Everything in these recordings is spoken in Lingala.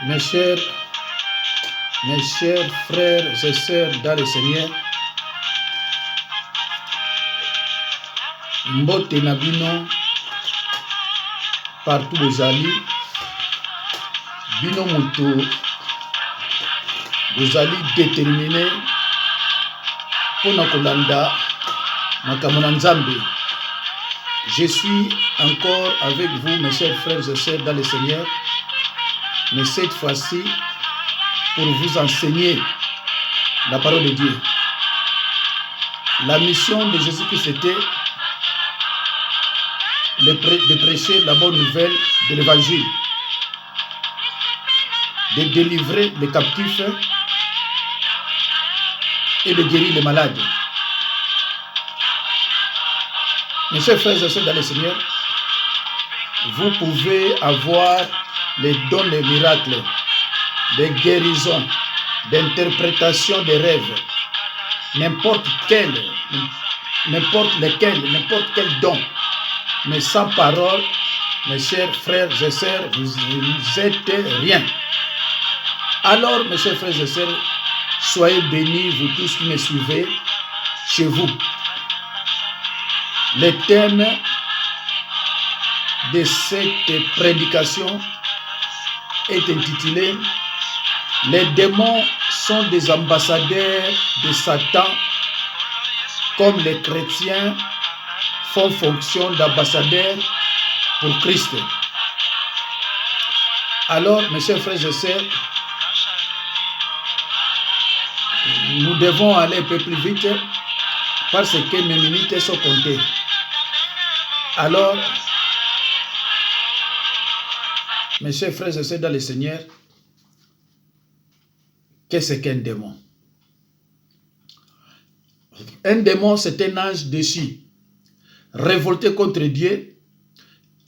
Mes chers frères et sœurs dans le Seigneur, mbote na bino partout bozali, bino muto bozali déterminé pour na kolanda makambo na Nzambe. Je suis encore avec vous, mes chers frères et sœurs dans le Seigneur, mais cette fois-ci pour vous enseigner la parole de Dieu. La mission de Jésus-Christ était de prêcher la bonne nouvelle de l'évangile, de délivrer les captifs et de guérir les malades. Mes chers frères et sœurs dans le Seigneur, vous pouvez avoir les dons des miracles, des guérisons, d'interprétation des rêves, n'importe quel don, mais sans parole, mes chers frères et sœurs, vous êtes rien. Alors, mes chers frères et sœurs, soyez bénis, vous tous qui me suivez, chez vous. Le thème de cette prédication est intitulé « Les démons sont des ambassadeurs de Satan comme les chrétiens font fonction d'ambassadeurs pour Christ. » Alors, mes chers frères et sœurs, nous devons aller un peu plus vite parce que mes minutes sont comptées. Alors, mes chers frères et sœurs dans le Seigneur, qu'est-ce qu'un démon? Un démon, c'est un ange déchu, révolté contre Dieu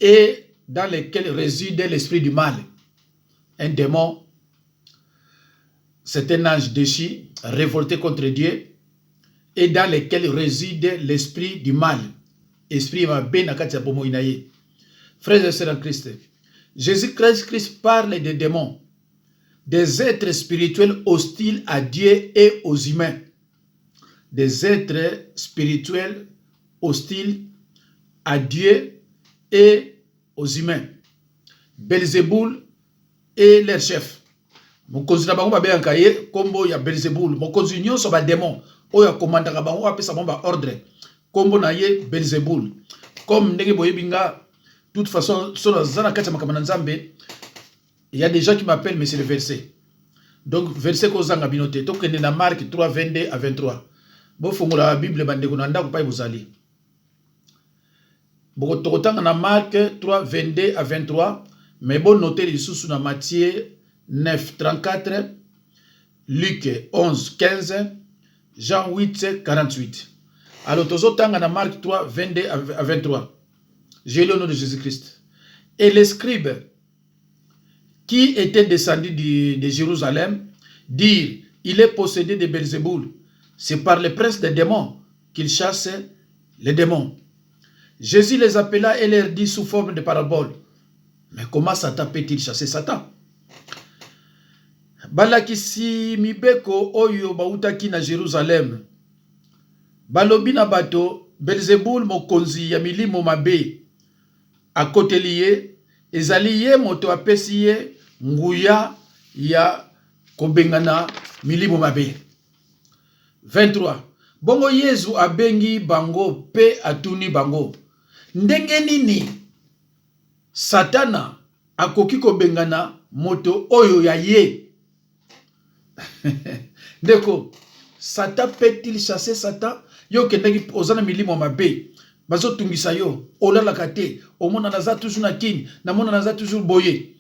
et dans lequel réside l'esprit du mal. Un démon, c'est un ange déchu, révolté contre Dieu et dans lequel réside l'esprit du mal. Esprit ma benakati ya bomo inaye. Frères et sœurs en Christ, Jésus-Christ parle des démons, des êtres spirituels hostiles à Dieu et aux humains. Des êtres spirituels hostiles à Dieu et aux humains. Belzéboul et leur chef. Mokonzi na bango babe yankaye kombo ya Belzéboul. Mokonzi nyonso ba démon oya komandaka bango apesa bango ba ordre. Kombo na ye Belzéboul. Comme ndenge boyebinga. De toute façon, il y a des gens qui m'appellent, mais c'est le verset. Donc, verset que vous avez noté. Donc, il y a Marc 3, 22 à 23. Bon, faut que la Bible vous allez. Bon, vous avez Marc 3, 22 à 23. Mais bon, notez les sous dans Matthieu 9, 34, Luc 11, 15, Jean 8, 48. Alors, vous avez Marc 3, 22 à 23. J'ai le nom de Jésus-Christ. Et les scribes qui étaient descendus de Jérusalem dirent, il est possédé de Belzéboul. C'est par le prince des démons qu'il chasse les démons. Jésus les appela et leur dit sous forme de parabole. Mais comment Satan peut-il chasser Satan? Balakisi mibeko oyo bautaki na Jérusalem. Balobi na bato Belzéboul mokonzi ya milimo mabe. À côté lié, ezali ye moto apesi ye nguya ya kobengana milimo mabe. 23. Bongo Yesu abengi bango pe atuni bango. Ndenge nini Satana akoki kobengana moto oyo ya ye? Ndeko, Satan peut-il chasser Satan? Yo kendeki ozana milimo mabe. Bazo tungisa yo, olala kate, omona naza toujours na kini, namona naza toujours boye.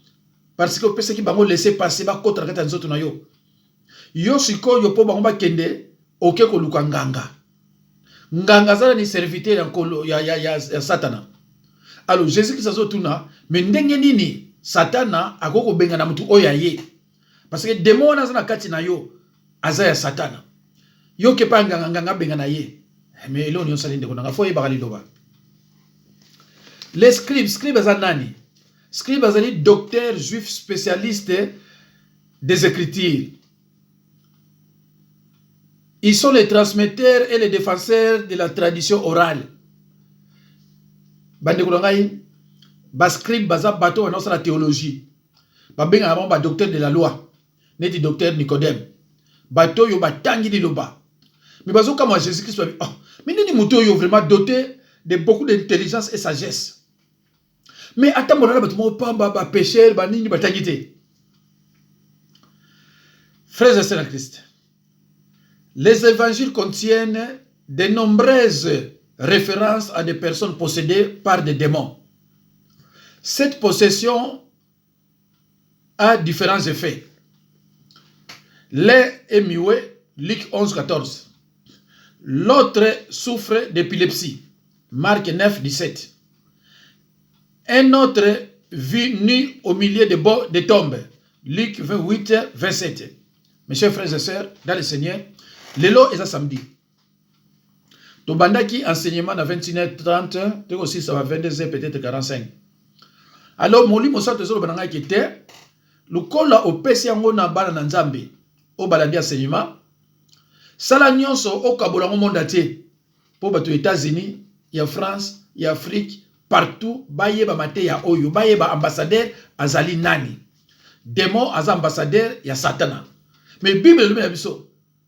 Parce que pese ki bango laisser passer ba kotra kata nzoto na yo. Yo siko yo po bango ba kende, oke ko luka nganga. Nganga zala ni serviteur ya Satana. Alors Jésus qui sazo tuna, mais ndenge nini Satana akoko benga na mutu oya ye. Parce que démon na zana kati na yo, aza ya Satana. Yo ke pa nganga benga na ye. Mais là, on est les scribes, scribes sont nani? Scribes sont docteurs juifs spécialistes des Écritures. Ils sont les transmetteurs et les défenseurs de la tradition orale. Bandekolongai, bascribe baza bato dans la théologie. Babenga ba docteur de la loi. Neti docteur Nicodème. Bato yo batangi di loba. Mais bazo comme Jésus-Christ va oh, mais nini muto yo vraiment doté de beaucoup d'intelligence et sagesse. Mais attends mon bato mo pamba ba pécheur ba nini batangi te. Frères et sœurs en Christ. Les évangiles contiennent de nombreuses références à des personnes possédées par des démons. Cette possession a différents effets. L'un est muet, Luc 11, 14. L'autre souffre d'épilepsie, Marc 9, 17. Un autre vit nu au milieu des tombes, Luc 28, 27. Mes chers frères et sœurs, dans le Seigneur, Lelo est samedi. Tobandaki enseignement à 21h30, tu aussi ça va 22h peut-être 45. Alors moli mosa tesolo bananga ki te, lukola opesi yango na bana na Nzambe, o balandi enseignement. Sala nyonso o kabola ngo monde atier. Po bato États-Unis, ya France, ya Afrique, partout baye ba mate ya oyo, baye ba ambassadeur azali nani. Démon az ambassadeur ya Satana. Mais Bible le biso.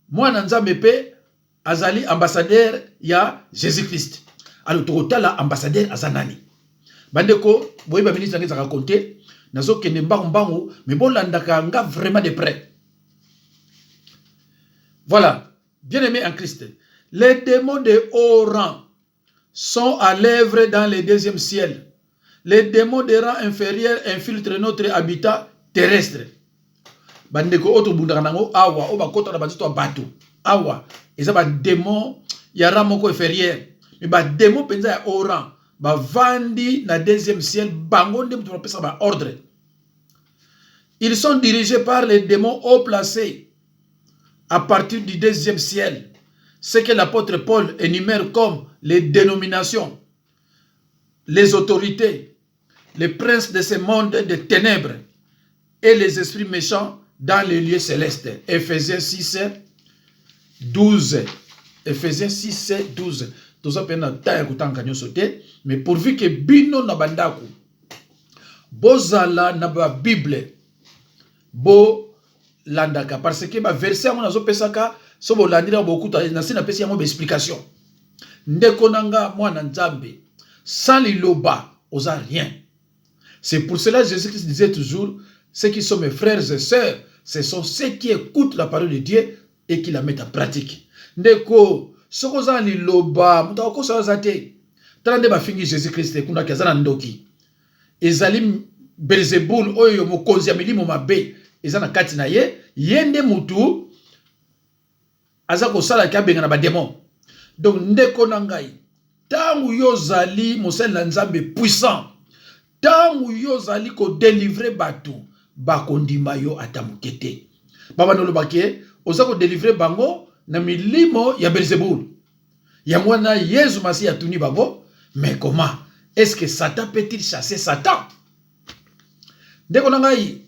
Moi, Nzambe pe azali ambassadeur ya Jésus-Christ. Alors, totala ambassadeur azanani. Bandeko, boye ba ministre ngi zaka compter, nazo kende mbangu, mais bon landaka nga vraiment de près. Voilà, bien-aimés en Christ. Les démons de haut rang sont à l'œuvre dans le deuxième ciel. Les démons de rang inférieur infiltrent notre habitat terrestre. Bandeko oto bundaka nango awa o bakota na bazito bato awa eza ba démon ya ramoko inférieur mais ba démon penza ya oran ba vandi na deuxième ciel bango ndem to pesa ba ordre. Ils sont dirigés par les démons haut placés à partir du deuxième ciel, ce que l'apôtre Paul énumère comme les dénominations, les autorités, les princes de ce monde de ténèbres et les esprits méchants dans les lieux célestes. Ephésiens 6, 12. Ephésiens 6, 12. Tout ça, mais pourvu que bino na bandaku, bozala na ba Bible, bo landaka. Parce que ma verset on a zo pesaka, so bo landira beaucoup na sina pesi yango explication. Ndeko nanga mwana Nzambe, sans liloba, osa rien. C'est pour cela que Jésus-Christ disait toujours, ceux qui sont mes frères et sœurs, ce sont ceux qui écoutent la parole de Dieu et qui la mettent en pratique. Ndeko, sokoza liloba, mutako sa zate. Tande ba fingi Jésus-Christ kuna kazana ndoki. Ezali Belzebul oyo mokonzi ya milimo mabe, ezana kati na ye, yende mutu azako sala kabenga na ba démon. Donc ndeko nangai, tangu yo zali mosel na Nzambe puissant, tangu yo zali ko délivrer batu, bakondima yo atamukete. Baba no lobake, ozako délivrer bango na milimo ya Belzebul. Ya mwana Yesu Masi ya tuni bango, mais comment? Est-ce que Satan peut-il chasser Satan? Ndeko nangai,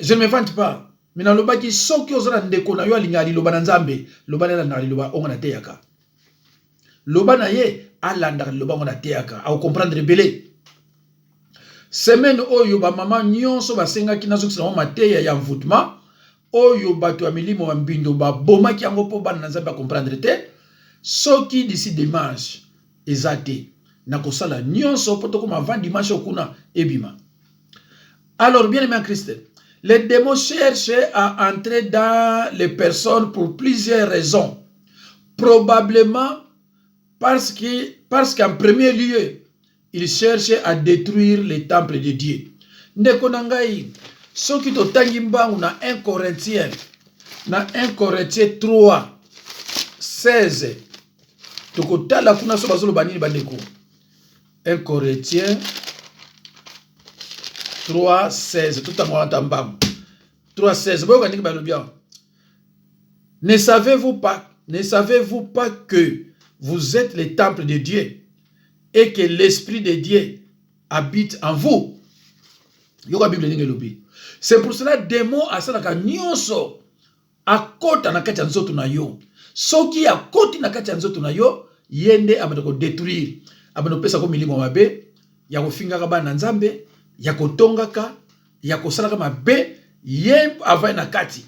je ne me vante pas. Mais dans le bas qui sont qui osera ndeko na yo alinga liloba na Nzambe, loba na liloba onga na teyaka. Loba na ye alanda liloba onga na teyaka, au comprendre belé. Semaine oyo ba mama nyonso basenga ki nazo kisana mateya ya mvutma, oyo bato ya milimo wa mbindo ba boma ki yango po bana na Nzambe comprendre te, soki d'ici dimanche ezate na kosala nyonso poto ko avant dimanche okuna ebima. Alors bien aimé en Christ, les démons cherchent à entrer dans les personnes pour plusieurs raisons. Probablement parce qu'en premier lieu, ils cherchent à détruire les temples de Dieu. Ndeko nangai, ce qui to tangimba na 1 Corinthiens, na 1 Corinthiens 3, 16. Tokotala kuna so bazolo banini bandeko. 1 Corinthiens 3, 16. Tout à moi entambam. 3, 16. Ne savez-vous pas que vous êtes le temple de Dieu et que l'Esprit de Dieu habite en vous? Yoga Bible ninge lobi. C'est pour cela démon asalaka nyonso akota na kati ya nzoto na yo. Soki akoti na kati ya nzoto na yo, yende abana ko détruire. Abana pesa ko milimo mabe, ya ko fingaka bana nzambe, ya ko tongaka, ya ko salaka mabe, ye ava na kati.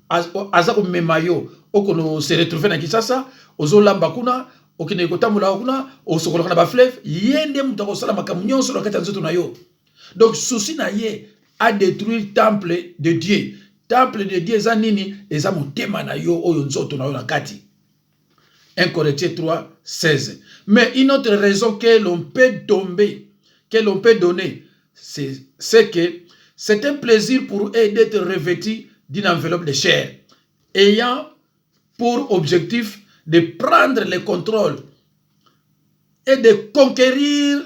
Aza ko mema yo, okono se retrouver na Kinshasa, ozo lamba kuna, okine ko tamula kuna, osokola na ba fleuve, yende mutako sala makamu nyonso na kati ya nzoto na yo. Donc souci na ye a détruire temple de Dieu. Temple de Dieu eza nini? Eza motema na yo oyo nzoto na yo na kati. 1 Corinthiens 3, 16. Mais une autre raison que l'on peut tomber, que l'on peut donner, c'est que c'est un plaisir pour eux d'être revêtus d'une enveloppe de chair, ayant pour objectif de prendre le contrôle et de conquérir.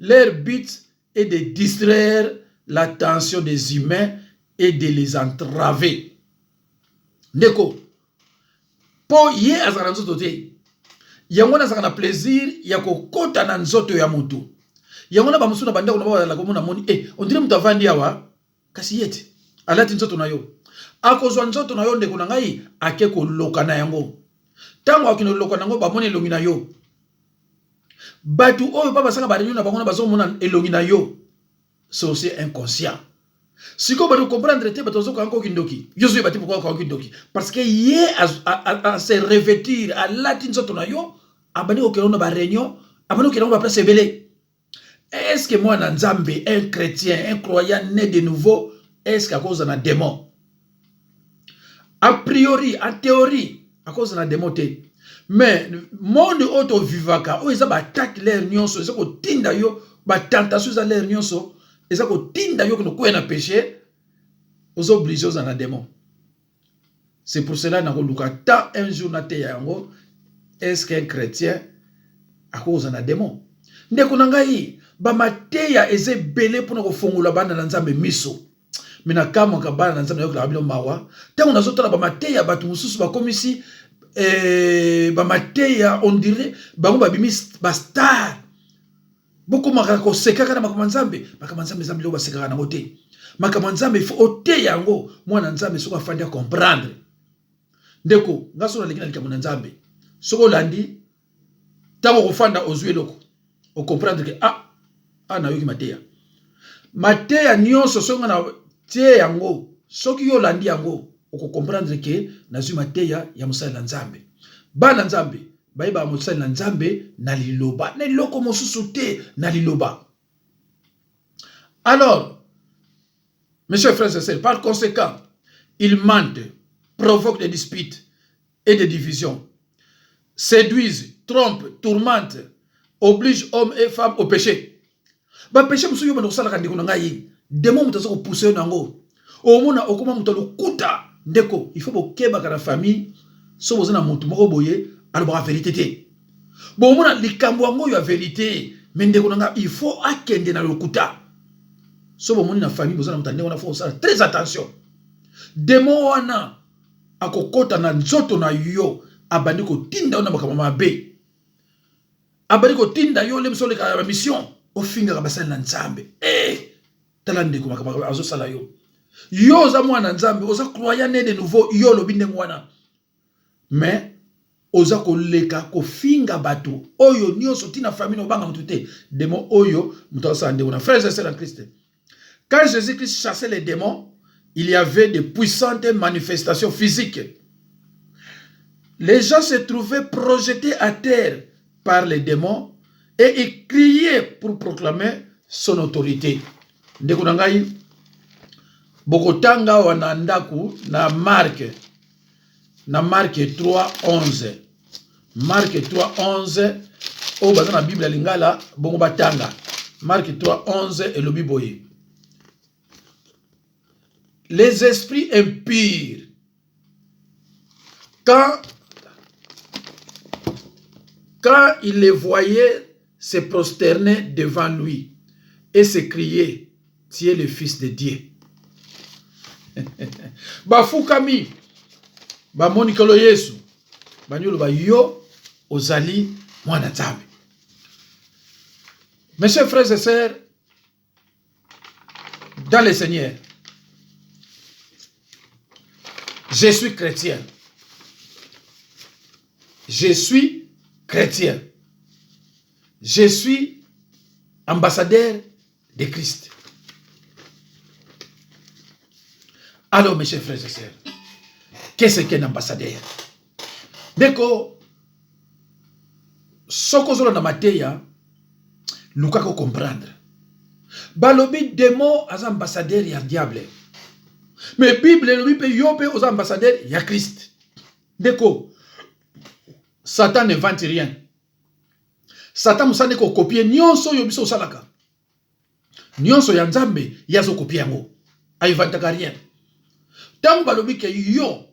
Leur but est de distraire l'attention des humains et de les entraver. Ndeko, po ye azana nzoto te. Yango na zaka na plaisir ya kokota na nzoto ya mutu. Yango na ba musuna banda kuna ba la komona moni on dirait mutu avandi awa kasi yete. Alati nzoto na yo. Akozwa nzoto na yo ndeko na ngai ake ko loka na yango. Tango akino loka na yango ba moni elongi na yo. Batu oyo papa sanga ba réunion na bango na bazo mona elongi na yo. C'est aussi inconscient. Si vous pouvez comprendre, parce que yé à se revêtir à latin sotonayo, abani au kéron ba réunion, abani au kéron ba place belé. Est-ce que moi Nzambe, un chrétien, un croyant né de nouveau, est-ce qu'à cause d'un démon? A priori, en théorie, à cause d'un démon. Mais monde auto vivaka, o ils attaquent leur nyonso, ils ont tinda yo, ba tentation à leur nyonso. Et ça, quand tinda yo no koena péché, aux obligés aux en démon. C'est pour cela que nous avons un jour na te yango, est-ce qu'un chrétien a cause d'un démon? Ndeko nangai ba mateya eze belé pour nous fongola bana na nzambe miso. Mina kama ka bana na nzambe yo la bilo mawa. Tango nazotala ba mateya batu mususu ba komisi ba mateya on dirait ba ngo ba bimis ba star. Beaucoup makako sekaka na makamanzambe makamanzambe zambe lo basekaka na ngote makamanzambe il faut ote yango mwana nzambe soko afandi a comprendre ndeko ngaso na lekina likamuna nzambe soko landi tango kofanda ozwe loko o comprendre que na yoki mateya nyonso songa na tie yango soki yo landi yango o comprendre que nazwi mateya ya musala nzambe bana nzambe Baïba Moussa Nzambe na liloba. Ne loko mosusu te na liloba. Alors, mes chers frères et sœurs, par conséquent, ils mentent, provoquent des disputes et des divisions, séduisent, trompent, tourmentent, obligent hommes et femmes au péché. Ba péché musu yo bando sala kandiko ngai. Demo mutazo ko pousser nango. O mona okoma mutalo kuta ndeko, il faut bokeba kana famille so bozana mutu moko boye. Alors, la vérité. Bon, on a la vérité. Mais il faut akende na lokuta. So bon, on a famille, on a fait très attention. Demo wana akokota na nzoto na yo abandi ko tinda ona makamama be. Abandi ko tinda yo le msole ka mission o finga ka basala na nzambe. Talande ko makamama azo sala yo. Yo za mwana nzambe, oza croyant né de nouveau yo lo binde mwana. Mais oza koleka ko finga bato oyo nyonso tina famille obanga mutute démon oyo mutasa ndeko na frères et sœurs en Christ. Quand Jésus-Christ chassait les démons, il y avait de puissantes manifestations physiques. Les gens se trouvaient projetés à terre par les démons et ils criaient pour proclamer son autorité. Ndeko nangai bokotanga wana ndaku na Marc 3:11. Marc 3:11. Oh, dans la Bible lingala bongo batanga. Marc 3:11 et le Biboye. Les esprits impurs, quand ils les voyaient se prosterner devant lui et se crier, tu es le Fils de Dieu. Bafukami ba monikolo Yesu banyolo ba yo ozali mwana nzambe. Mes chers frères et sœurs, dans le Seigneur. Je suis chrétien. Je suis chrétien. Je suis ambassadeur de Christ. Alors, mes chers frères et sœurs, qu'est-ce qu'un ambassadeur? Deko, soko zolo na mateya, luka ko comprendre. Balobi démon as ambassadeur ya diable. Mais Bible lobi pe yope aux ambassadeurs ya Christ. Deko, Satan ne vante rien. Satan musane ko copier nyonso yo biso salaka. Nyonso ya nzambe yazo copier yango. Ay vantaka rien. Tant balobi ke yo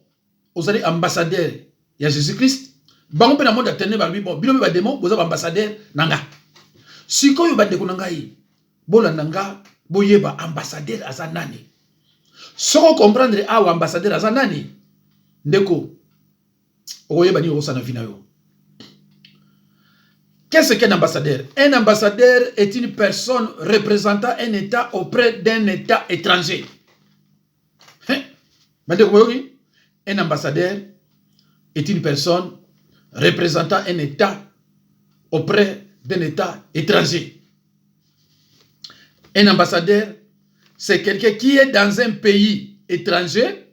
ozali ambassadeur ya Jésus-Christ, bango pe na monde atene balobi bon bilobi ba démon boza ambassadeur nanga. Sikoyo bandeko nangai bola nanga boyeba ambassadeur aza nani. Soko comprendre awa ambassadeur aza nani ndeko okoyeba ni osana vina yo. Qu'est-ce qu'un ambassadeur? Un ambassadeur est une personne représentant un État auprès d'un État étranger. Un ambassadeur est une personne représentant un État auprès d'un État étranger. Un ambassadeur, c'est quelqu'un qui est dans un pays étranger,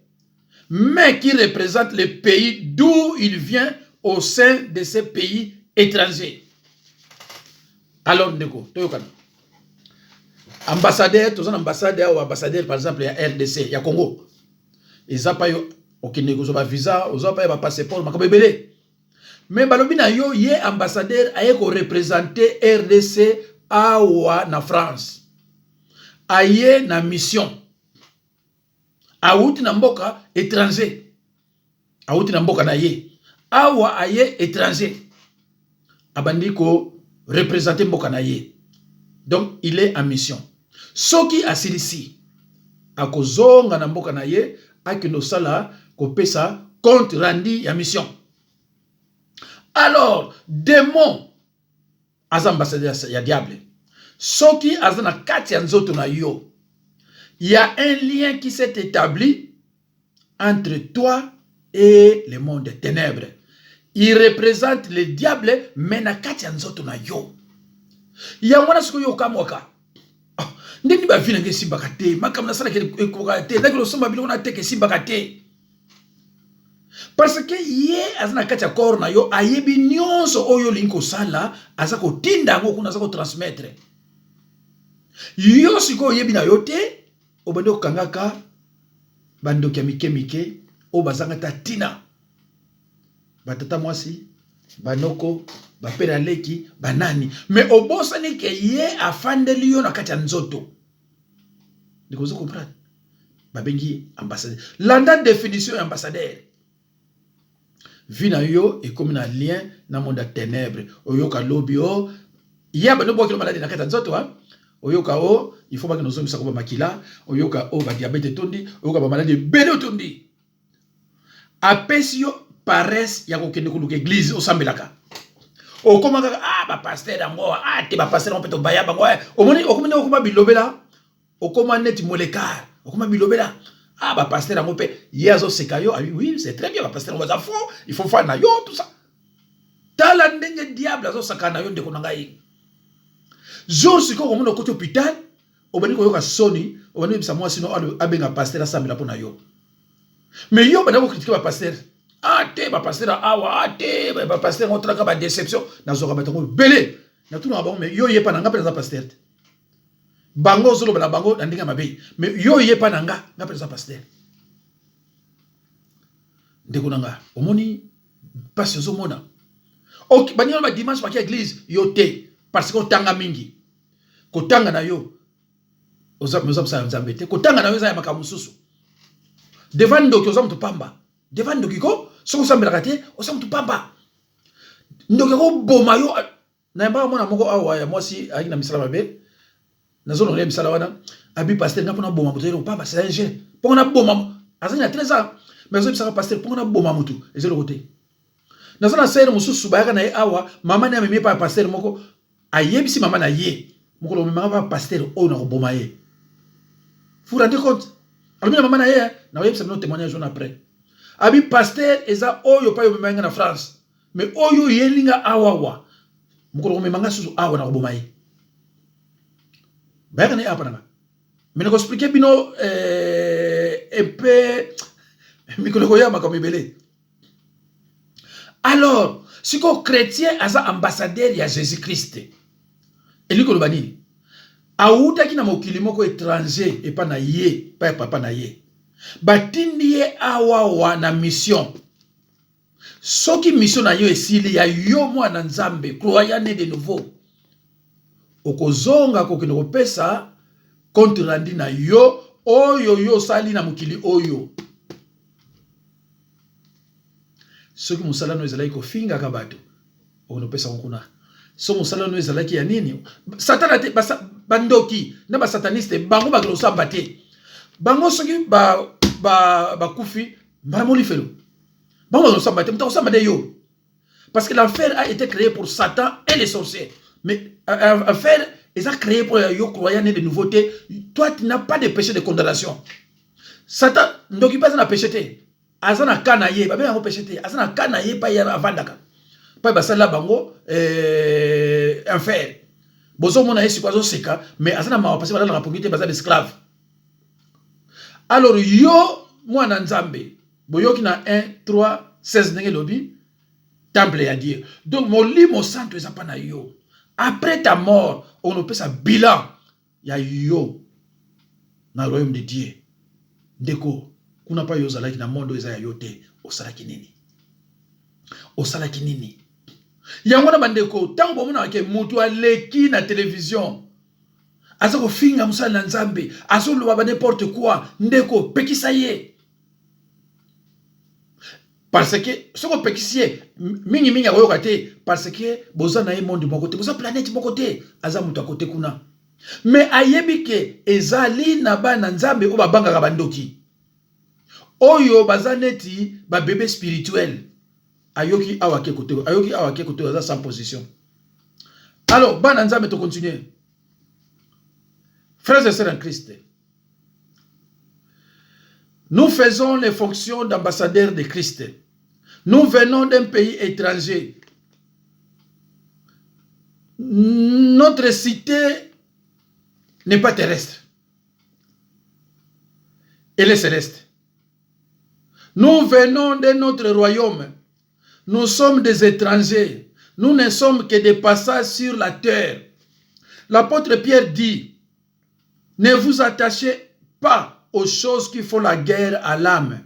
mais qui représente le pays d'où il vient au sein de ce pays étranger. Alors, Ndeko, ambassadeur, tous un ambassadeur ou ambassadeur, par exemple, il y a RDC, il y a Congo. Ils n'ont pas de visa, ils n'ont pas de passeport, mais balobina yo yé ambassadeur a représenté RDC awa na France. Aye na mission. Aouti na mboka étranger. Aouti na mboka na ye. Awa aye étranger. Abandiko représenter mboka na ye. Donc il est en mission. Soki asilisi akozonga na mboka na ye akino sala kopesa compte rendu ya mission. Alors démon az ambassadeur ya diable. Soki azana kati ya nzoto na yo. Il y a un lien qui s'est établi entre toi et le monde des ténèbres. Il représente le diable, mais na kati ya nzoto na yo. Ya mwana siko yo kamwaka. Ndeni ba vina nge simbaka te, makamna sala ke ekoka te, ndakilo somba bilo na te ke simbaka te. Parce que ye azana kati ya corps na yo ayebi nyonso oyo linko sala azako tinda ngo kuna azako transmettre. Yo siko yebi na yo te, obande okangaka bandoki ya mike o bazanga ta tina. Batata mwasi, banoko, bapera leki, banani. Mais obosani ke ye afandeli yo na kati ya nzoto. Ndikozo comprendre. Babengi ambassadeur. Landa définition ambassadeur. Vina yo et comme un lien na monde à ténèbres. Oyoka lobio. Ya bano bo ki malade na kati ya nzoto ha. Oyoka o, il faut pas que nous sommes sakoba makila. Oyoka o ba diabète tondi, oyoka ba maladie belo tondi. Apesi yo paresse ya kokende kuluka église osambelaka. O komaka ba pasteur ango te ba pasteur on peut to baya bango omoni okomene okoma bilobela okoma net molekar okoma bilobela ba pasteur ango pe yezo sekayo oui c'est très bien ba pasteur on va fond il faut faire na yo tout ça tala ndenge diable azo sakana yo ndeko ngai jour siko komona côté hôpital obani ko yoka soni obani bisa moi sino abenga pasteur asambela pona yo mais yo bana ko critiquer ba pasteur te ba pasteur awa te ba pasteur on traka ba déception na zoka batango belé na tout na bango mais yo yepa nanga pesa pasteur bango zolo bana bango na ndinga mabe mais yo yepa nanga nga pesa pasteur ndeko nanga omoni passe zo mona ok banyolo ba dimanche pa ki église yo te parce que otanga mingi kotanga na yo oza sa nzambete kotanga na yo za ya makamususu devant ndoki oza mutu pamba devant ndoki ko soko sambela te oza mutu pamba ndoki ko boma yo na mba mona moko awa ya mwasi ayi na misala mabe na zone ya misala wana abi pasteur ngapona boma mutu yo pamba c'est un jeu pona boma azanya 13 ans mais zo bisaka pasteur pona boma mutu ezelo côté na zona sere mususu bayaka na ye awa mama na meme pa pasteur moko ayebisi mama na ye moko lo mema pa pasteur o na ko boma ye Vous vous rendez compte? Alors, maman na ye, na yeb sa no témoignage après. Abi pasteur eza oyo pa yo memanga na France. Mais oyo yelinga awawa. Mukolo memanga susu awa na koboma ye. Ba kana apa na. Mais ko expliquer bino epé mikolo ko yama comme belé. Alors, si ko chrétien aza ambassadeur ya Jésus-Christ. Eli ko lobani. Aouta ki na mokili moko étranger et pas na ye, pas papa na ye. Batindi ye awawa na mission. Soki mission na yo esili ya yo mwana nzambe, croyant de nouveau. Okozonga kokende kopesa compte rendu na yo, oyo yo sali na mokili oyo. Soki musala no ezalaki kofinga ka bato, okonopesa kuna. So musala no ezalaki ya nini? Satana te bandoki na ba sataniste bango ba klosamba te. Bango soki ba kufi ba molifelo. Bango ba klosamba te, mtakosamba de yo. Parce que l'affaire a été créée pour Satan et les sorciers. Mais l'affaire est créée pour yo croyant de nouveautés. Toi tu n'as pas de péché de condamnation. Satan ndoki pas na péché te. Azana kana ye, ba bien péché te. Azana kana ye pa ya avandaka. Pas basala bango enfer. Bozo mona yesi kwazo seka, mais azana ma passer bala na pongité bazal esclave. Alors yo mwana nzambe, boyoki na 1 3 16 ndenge lobi temple ya Dieu. Donc molimo santo ezapa na yo. Après ta mort, on peut sa bilan ya yo na royaume de Dieu. Ndeko, kuna pa yo zalaki na monde eza ya yo te, osalaki nini? Osalaki nini? Yango na bandeko, tango bomona ke mutu aleki na télévision. Aza ko finga musala na nzambe, azo loba ba n'importe quoi, ndeko pekisa ye. Parce que ce qu'on pekisi mingi akoyoka te parce que boza na ye monde moko te, boza planète moko te, aza mutu akote kuna. Mais ayebi ke ezali na ba na nzambe o babanga bandoki. Oyo baza neti ba bébé spirituel. Ayoki awake kote aza sans position. Alors, ban nzambe to continuer. Frères et sœurs en Christ, nous faisons les fonctions d'ambassadeurs de Christ. Nous venons d'un pays étranger. Notre cité n'est pas terrestre. Elle est céleste. Nous venons de notre royaume. Nous sommes des étrangers. Nous ne sommes que des passages sur la terre. L'apôtre Pierre dit, ne vous attachez pas aux choses qui font la guerre à l'âme.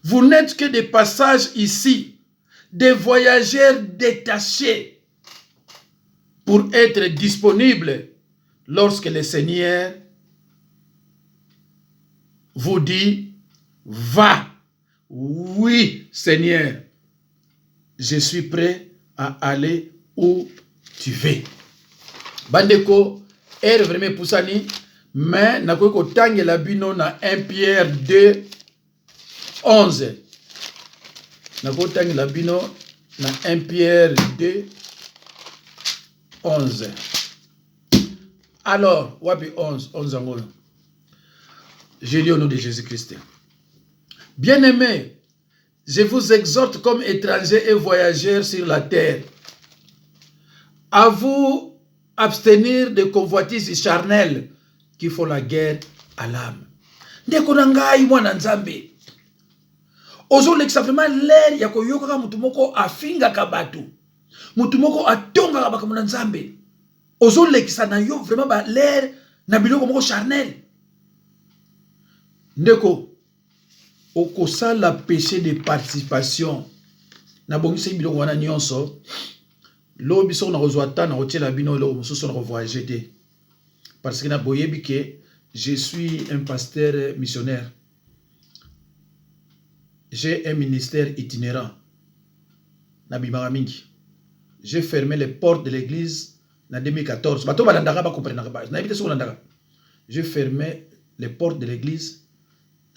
Vous n'êtes que des passages ici, des voyageurs détachés pour être disponibles lorsque le Seigneur vous dit, va. Oui, Seigneur, je suis prêt à aller où tu veux. Bandeko, vraiment poussani, mais na ko tangi la bino na 1 Pierre 2, 11. Na ko tangi la bino na 1 Pierre 2, 11. Alors, wapi 11 angolo. Je lis au nom de Jésus-Christ. Bien-aimés, je vous exhorte comme étrangers et voyageurs sur la terre à vous abstenir de convoitises charnelles qui font la guerre à l'âme. Ndeko na ngai mwana nzambe. Ozo lekisa vraiment l'air ya koyoka ka mutu moko afinga ka batu. Mutu moko atonga ka baka mwana nzambe. Ozo lekisa na yo vraiment ba l'air na biloko moko charnel. Ndeko okosa la péché de participation na bongisa biloko wana nyonso lo biso na kozwata na kotiela bino lo mosusu na kovoyager te parce que na boyebi ke je suis un pasteur missionnaire, j'ai un ministère itinérant na bimaka mingi. J'ai fermé les portes de l'église en 2014. Bato balandaka ba comprendre ba na bité so landaka. J'ai fermé les portes de l'église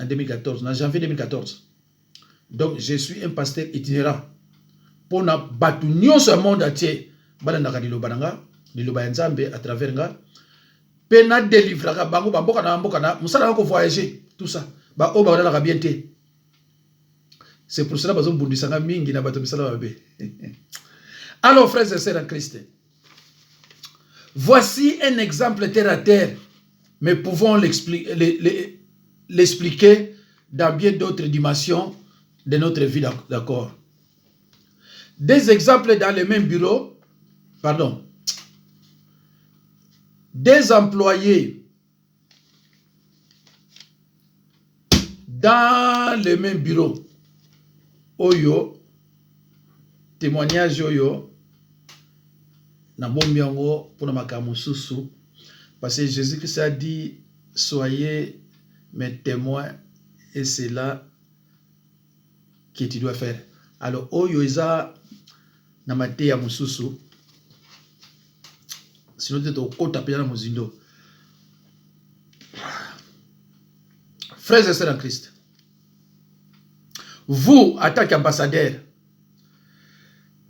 en 2014, en janvier 2014. Donc, je suis un pasteur itinérant. Pour na batunyo ce monde entier, balandaka liloba nanga, liloba nzambe à travers nga. Pena délivrera bango bamboka na mboka na musala ko voyager tout ça. Ba o ba la bien te. C'est pour cela bazo bundisanga mingi na bato misala babe. Alors frères et sœurs en Christ. Voici un exemple terre à terre, mais pouvons l'expliquer dans bien d'autres dimensions de notre vie, d'accord. Des exemples dans le même bureau, pardon, des employés dans le même bureau, oyo, témoignage oyo, na bombi yango pour makambo susu, parce que Jésus-Christ a dit, soyez mes témoins, et c'est là que tu dois faire. Alors, oyo isa na mate ya mususu, sinon tu es au côté de la mozindo. Frères et sœurs en Christ, vous, en tant qu'ambassadeur,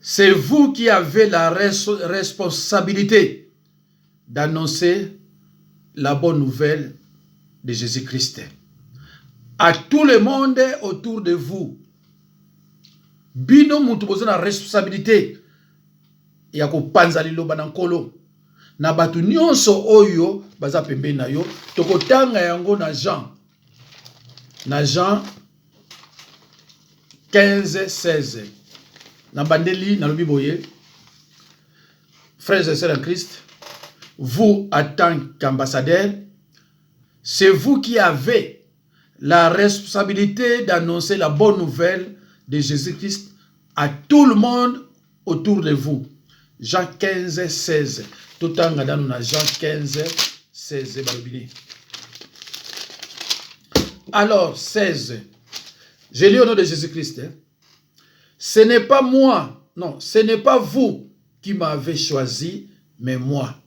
c'est vous qui avez la responsabilité d'annoncer la bonne nouvelle de Jésus-Christ à tout le monde autour de vous. Bino mutu bozo na responsabilité ya ko panza liloba na nkolo na batu nyonso oyo baza pembe na yo tokotanga yango na Jean 15-16 na bandeli na lobi boye. Frères et sœurs en Christ, vous en tant qu'ambassadeurs, c'est vous qui avez la responsabilité d'annoncer la bonne nouvelle de Jésus-Christ à tout le monde autour de vous. Jean 15-16. Tout en regardant Jean 15-16. Alors, 16. Je lis au nom de Jésus-Christ. Ce n'est pas moi, non, ce n'est pas vous qui m'avez choisi, mais moi.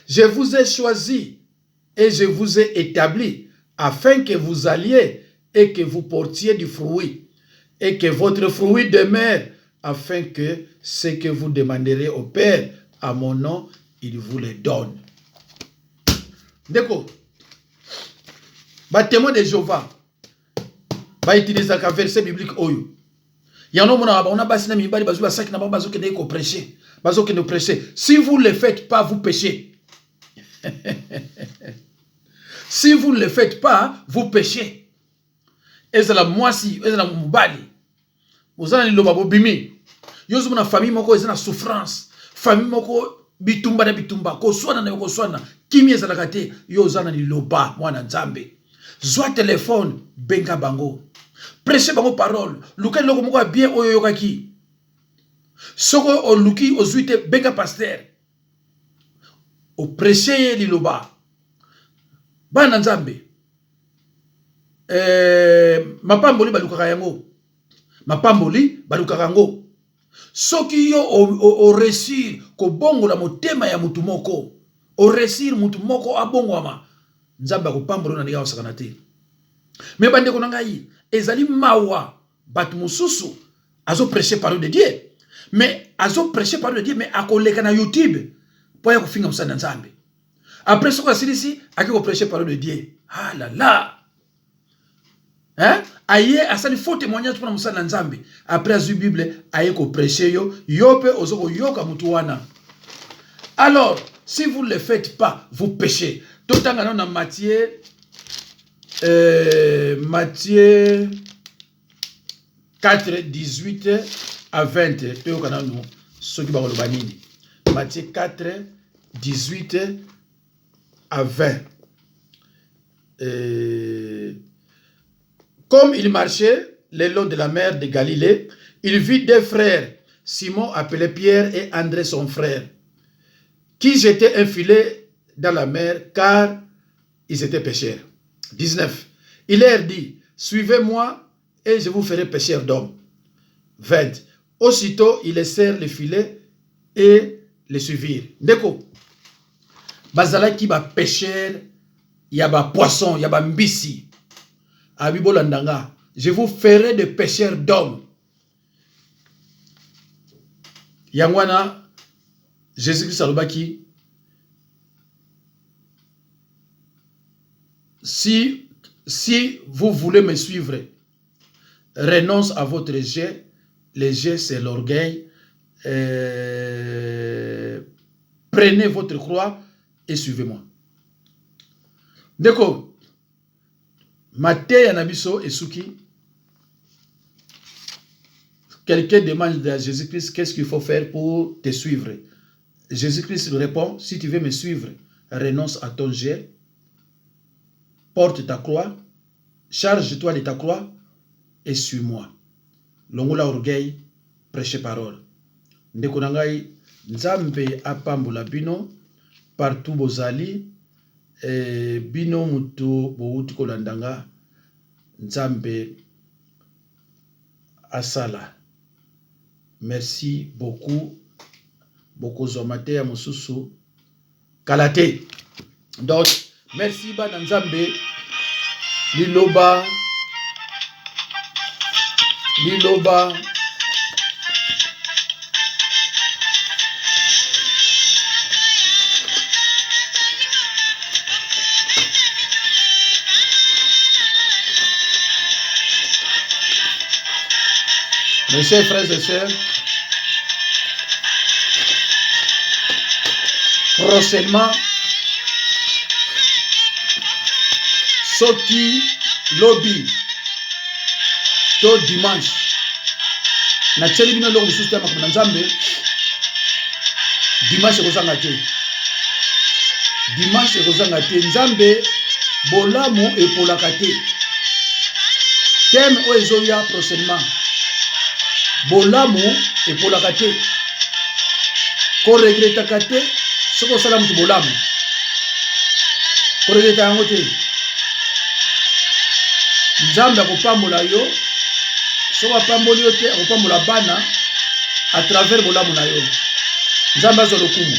Je vous ai choisi et je vous ai établi afin que vous alliez et que vous portiez du fruit et que votre fruit demeure, afin que ce que vous demanderez au Père à mon nom, il vous le donne. D'accord. Les témoins de Jéhovah va utiliser un verset biblique. Il y en a on a bassé na prêcher. Si vous ne le faites pas, vous péchez. Si vous ne le faites pas, vous péchez. Et c'est la moisi, et c'est la moubali. Vous avez le babo bimi. Yosu mona famille moko ezana souffrance. Famille moko bitumba na bitumba. Ko swana na ko swana. Kimi ezala kate yozana ni loba mwana nzambe. Zwa téléphone benga bango. Prêchez bango parole. Luka loko moko bien oyo yokaki. Soko o luki o zuite benga pasteur. O prêcher li loba. Bana nzambe. Mapamboli balukaka yango. Mapamboli balukaka yango. Soki yo o réussir ko bongo la motema ya mutu moko. O réussir mutu moko abongwama. Nzamba ko pambolo na ndiga osakana te. Me bande ko ngai ezali mawa batu mususu azo prêcher parole de Dieu. Mais azo prêcher parole de Dieu mais akoleka na YouTube pour ya ko finga musana nzambe. Après ce que ici, à qui vous prêchez parole de Dieu. Ah là là. Hein? Aïe, à ça, il faut témoignage pour nous na nzambe. Après la Bible, aïe ko prêcher yo, yope ozoko yoka mutuana. Alors, si vous ne le faites pas, vous péchez. Tout le temps, on a Matthieu 4, 18 à 20. Matthieu 4, 18 à 20. Comme il marchait le long de la mer de Galilée, il vit deux frères, Simon appelé Pierre et André son frère, qui jetaient un filet dans la mer car ils étaient pêcheurs. 19. Il leur dit, suivez-moi et je vous ferai pêcheurs d'hommes. 20. Aussitôt, ils laissèrent le filet et les suivirent. Ndeko, bazala ki ba pêcheur, ya ba poisson, ya ba mbisi. Abibolandanga, je vous ferai des pêcheurs d'hommes. Yangwana, Jésus-Christ alobaki, si vous voulez me suivre, renonce à votre jet. Le jet, c'est l'orgueil. Prenez votre croix et suivez-moi. D'accord. Matthieu Yanabiso et Suki. Quelqu'un demande à Jésus-Christ qu'est-ce qu'il faut faire pour te suivre. Jésus-Christ répond, si tu veux me suivre, renonce à ton jet, porte ta croix, charge-toi de ta croix et suis-moi. Longola orgueil, prêche parole. Ndekonangai, Nzambe apambola bino, partout bozali, bino mutu bouti kolandanga, Nzambe asala. Merci beaucoup. Beaucoup zomate ya mususu kalate. Donc, merci bana Nzambe. Liloba. Mes chers frères et sœurs, prochainement, Soki Lobby, to dimanche, na tcheli bino longo mususu tema kuna Nzambe, dimanche kozanga te. Dimanche kozanga te. Nzambe bolamu epolaka te. Thème o ezoya prochainement. Bolamu epolaka te. Ko regretaka te. Soko sala mutu bolamu. Ko regreta yango te. Nzambe akopambola yo. Soko apamboli yo te, akopambola bana à travers bolamu na yo. Nzambe azo lokumu.